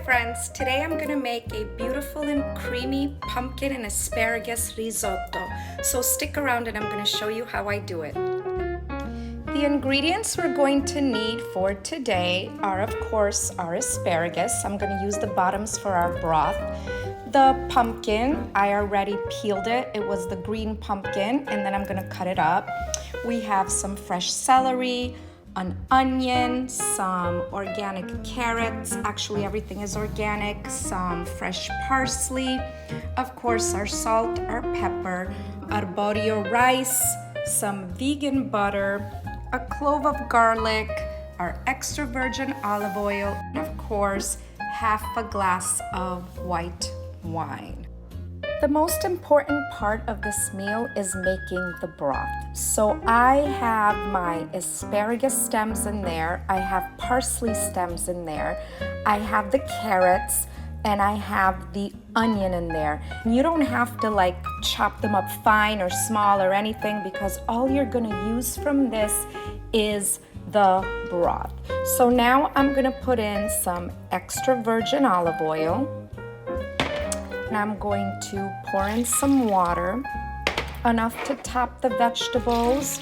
friends, today I'm gonna make a beautiful and creamy pumpkin and asparagus risotto. So stick around and I'm gonna show you how I do it. The ingredients we're going to need for today are, of course, our asparagus. I'm gonna use the bottoms for our broth. The pumpkin, I already peeled it. It was the green pumpkin, and then I'm gonna cut it up. We have some fresh celery, an onion, some organic carrots, actually everything is organic, some fresh parsley, of course our salt, our pepper, arborio rice, some vegan butter, a clove of garlic, our extra virgin olive oil, and of course half a glass of white wine. The most important part of this meal is making the broth. So I have my asparagus stems in there, I have parsley stems in there, I have the carrots, and I have the onion in there. You don't have to chop them up fine or small or anything, because all you're gonna use from this is the broth. So now I'm gonna put in some extra virgin olive oil. And I'm going to pour in some water, enough to top the vegetables,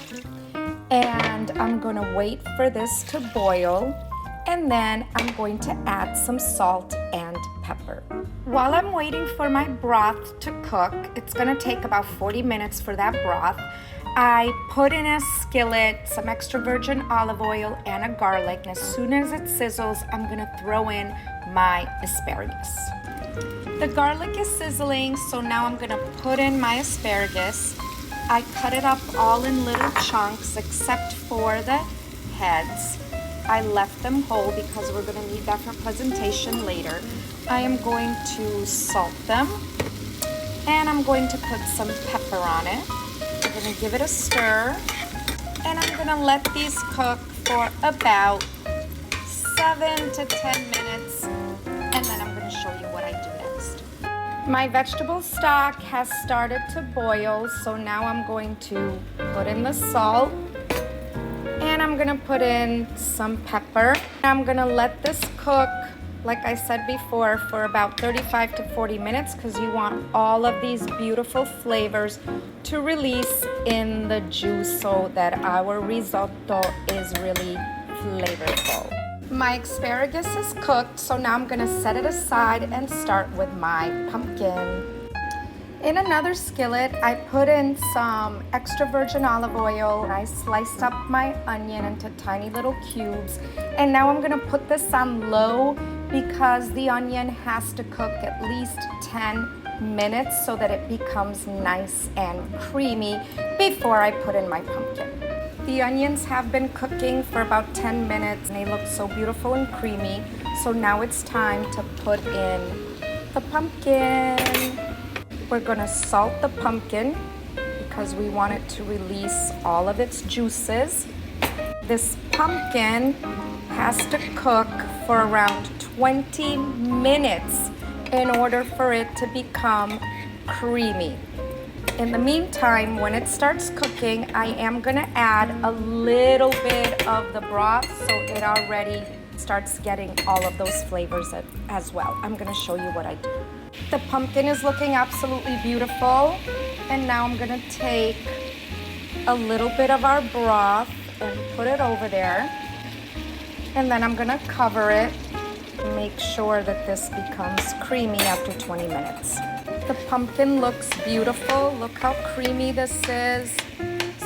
and I'm going to wait for this to boil, and then I'm going to add some salt and pepper. While I'm waiting for my broth to cook, it's going to take about 40 minutes for that broth. I put in a skillet some extra virgin olive oil and a garlic, and as soon as it sizzles, I'm going to throw in my asparagus. The garlic is sizzling, so now I'm gonna put in my asparagus. I cut it up all in little chunks except for the heads. I left them whole because we're gonna need that for presentation later. I am going to salt them, and I'm going to put some pepper on it. I'm gonna give it a stir, and I'm gonna let these cook for about 7 to 10 minutes, and then I'm gonna show you what I do next. My vegetable stock has started to boil, so now I'm going to put in the salt, and I'm gonna put in some pepper. I'm gonna let this cook, like I said before, for about 35 to 40 minutes, because you want all of these beautiful flavors to release in the juice so that our risotto is really flavorful. My asparagus is cooked, so now I'm gonna set it aside and start with my pumpkin. In another skillet, I put in some extra virgin olive oil. I sliced up my onion into tiny little cubes, and now I'm gonna put this on low because the onion has to cook at least 10 minutes so that it becomes nice and creamy before I put in my pumpkin. The onions have been cooking for about 10 minutes and they look so beautiful and creamy. So now it's time to put in the pumpkin. We're gonna salt the pumpkin because we want it to release all of its juices. This pumpkin has to cook for around 20 minutes in order for it to become creamy. In the meantime, when it starts cooking, I am gonna add a little bit of the broth so it already starts getting all of those flavors as well. I'm gonna show you what I do. The pumpkin is looking absolutely beautiful, and now I'm gonna take a little bit of our broth and put it over there, and then I'm gonna cover it and make sure that this becomes creamy after 20 minutes. The pumpkin looks beautiful. Look how creamy this is.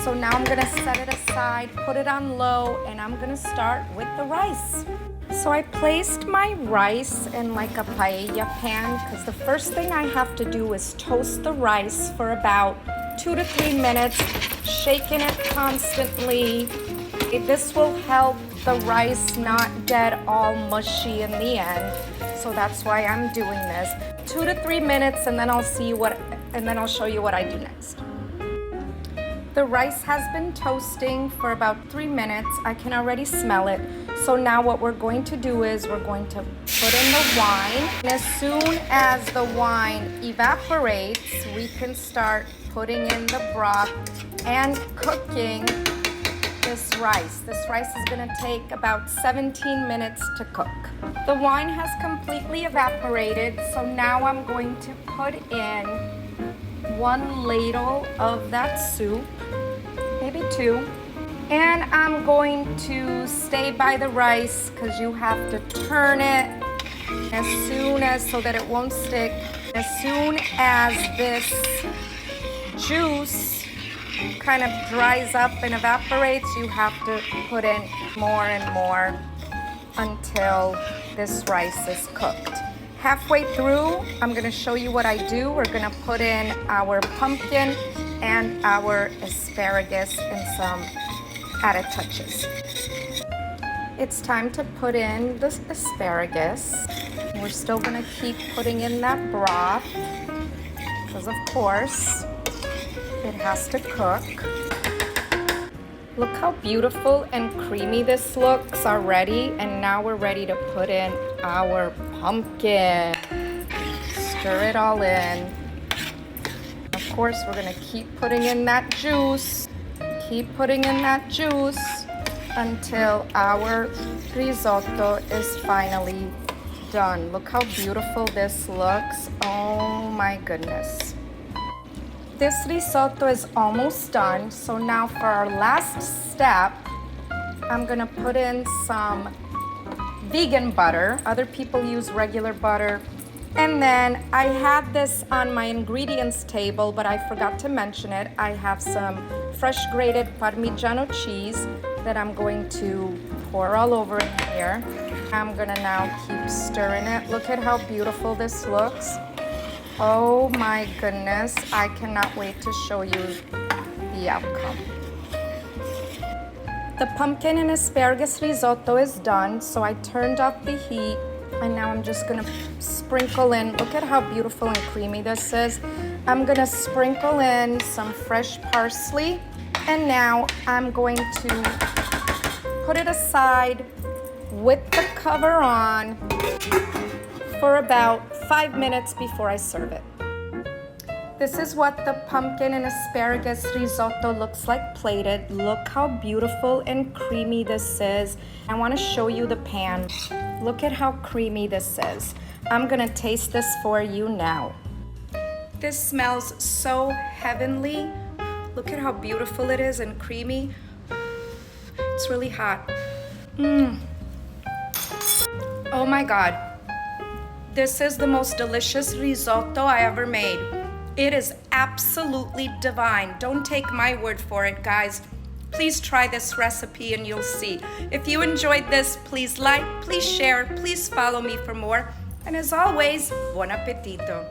So now I'm gonna set it aside, put it on low, and I'm gonna start with the rice. So I placed my rice in like a paella pan, because the first thing I have to do is toast the rice for about 2 to 3 minutes, shaking it constantly. This will help the rice not get all mushy in the end. So that's why I'm doing this. 2 to 3 minutes, and then I'll show you what I do next. The rice has been toasting for about 3 minutes. I can already smell it. So now what we're going to do is we're going to put in the wine. And as soon as the wine evaporates, we can start putting in the broth and cooking this rice. This rice is gonna take about 17 minutes to cook. The wine has completely evaporated, so now I'm going to put in 1 ladle of that soup, maybe 2. And I'm going to stay by the rice because you have to turn it as soon as, so that it won't stick. As soon as this juice kind of dries up and evaporates, you have to put in more and more until this rice is cooked. Halfway through, I'm gonna show you what I do. We're gonna put in our pumpkin and our asparagus and some added touches. It's time to put in the asparagus. We're still gonna keep putting in that broth because of course it has to cook. Look how beautiful and creamy this looks already. And now we're ready to put in our pumpkin. Stir it all in. Of course, we're gonna keep putting in that juice. Keep putting in that juice until our risotto is finally done. Look how beautiful this looks. Oh my goodness. This risotto is almost done. So now for our last step, I'm gonna put in some vegan butter. Other people use regular butter. And then I have this on my ingredients table, but I forgot to mention it. I have some fresh grated Parmigiano cheese that I'm going to pour all over in here. I'm gonna now keep stirring it. Look at how beautiful this looks. Oh my goodness, I cannot wait to show you the outcome. The pumpkin and asparagus risotto is done, so I turned off the heat, and now I'm just gonna sprinkle in. Look at how beautiful and creamy this is. I'm gonna sprinkle in some fresh parsley, and now I'm going to put it aside with the cover on for about 5 minutes before I serve it. This is what the pumpkin and asparagus risotto looks like plated. Look how beautiful and creamy this is. I want to show you the pan. Look at how creamy this is. I'm gonna taste this for you now. This smells so heavenly. Look at how beautiful it is and creamy. It's really hot. Oh my God. This is the most delicious risotto I ever made. It is absolutely divine. Don't take my word for it, guys. Please try this recipe and you'll see. If you enjoyed this, please like, please share, please follow me for more. And as always, buon appetito.